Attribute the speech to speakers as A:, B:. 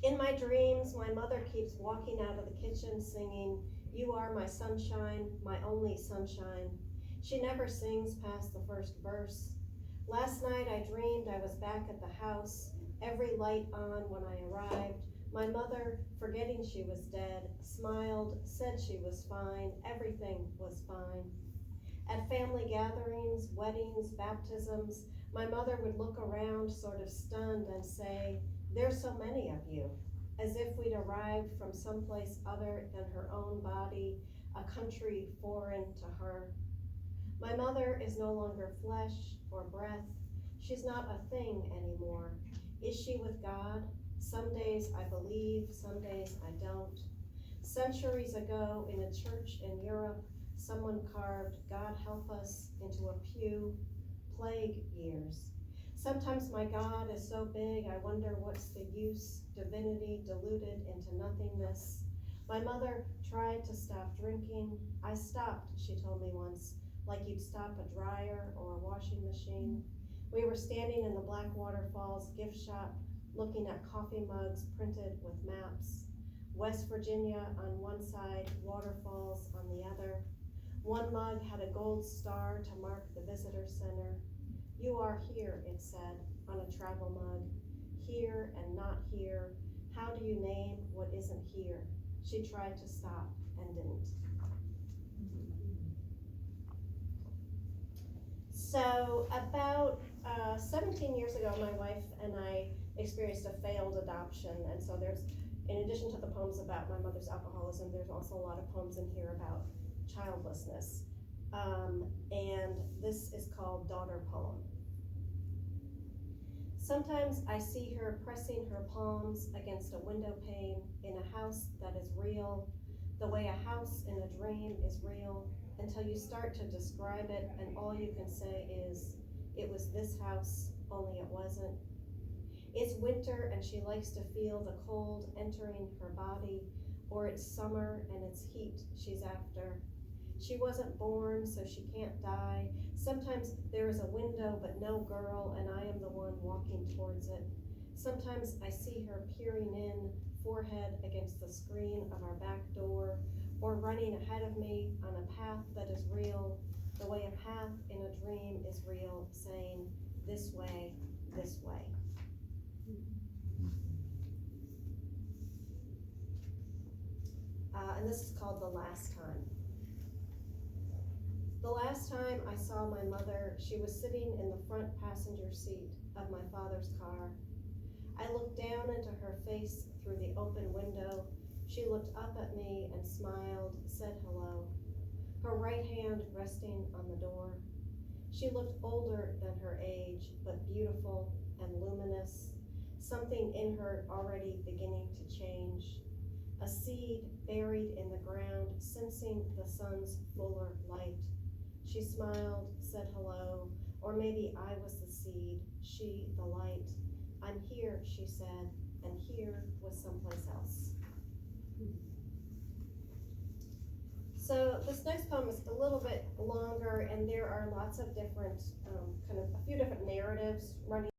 A: In my dreams, my mother keeps walking out of the kitchen singing, "You are my sunshine, my only sunshine." She never sings past the first verse. Last night I dreamed I was back at the house, every light on when I arrived. My mother, forgetting she was dead, smiled, said she was fine, everything was fine. At family gatherings, weddings, baptisms, my mother would look around sort of stunned and say, "There's so many of you," as if we'd arrived from someplace other than her own body, a country foreign to her. My mother is no longer flesh or breath. She's not a thing anymore. Is she with God? Some days I believe, some days I don't. Centuries ago in a church in Europe, someone carved "God help us" into a pew. Plague years. Sometimes my God is so big I wonder what's the use, divinity diluted into nothingness. My mother tried to stop drinking. I stopped, she told me once, like you'd stop a dryer or a washing machine. We were standing in the Blackwater Falls gift shop looking at coffee mugs printed with maps. West Virginia on one side, waterfalls on the other. One mug had a gold star to mark the visitor center. "You are here," it said, on a travel mug. Here and not here. How do you name what isn't here? She tried to stop and didn't. So about 17 years ago, my wife and I experienced a failed adoption. And so there's, in addition to the poems about my mother's alcoholism, there's also a lot of poems in here about childlessness. And this is called Daughter Poem. Sometimes I see her pressing her palms against a window pane in a house that is real, the way a house in a dream is real, until you start to describe it and all you can say is, "It was this house, only it wasn't." It's winter and she likes to feel the cold entering her body, or it's summer and it's heat she's after. She wasn't born, so she can't die. Sometimes there is a window but no girl, and I am the one walking towards it. Sometimes I see her peering in, forehead against the screen of our back door, or running ahead of me on a path that is real, the way a path in a dream is real, saying, "This way, this way." And this is called The Last Time. The last time I saw my mother, she was sitting in the front passenger seat of my father's car. I looked down into her face through the open window. She looked up at me and smiled, said hello, her right hand resting on the door. She looked older than her age, but beautiful and luminous, something in her already beginning to change. A seed buried in the ground, sensing the sun's fuller light. She smiled, said hello, or maybe I was the seed, she the light. "I'm here," she said, and here was someplace else. So this next poem is a little bit longer, and there are lots of different, a few different narratives running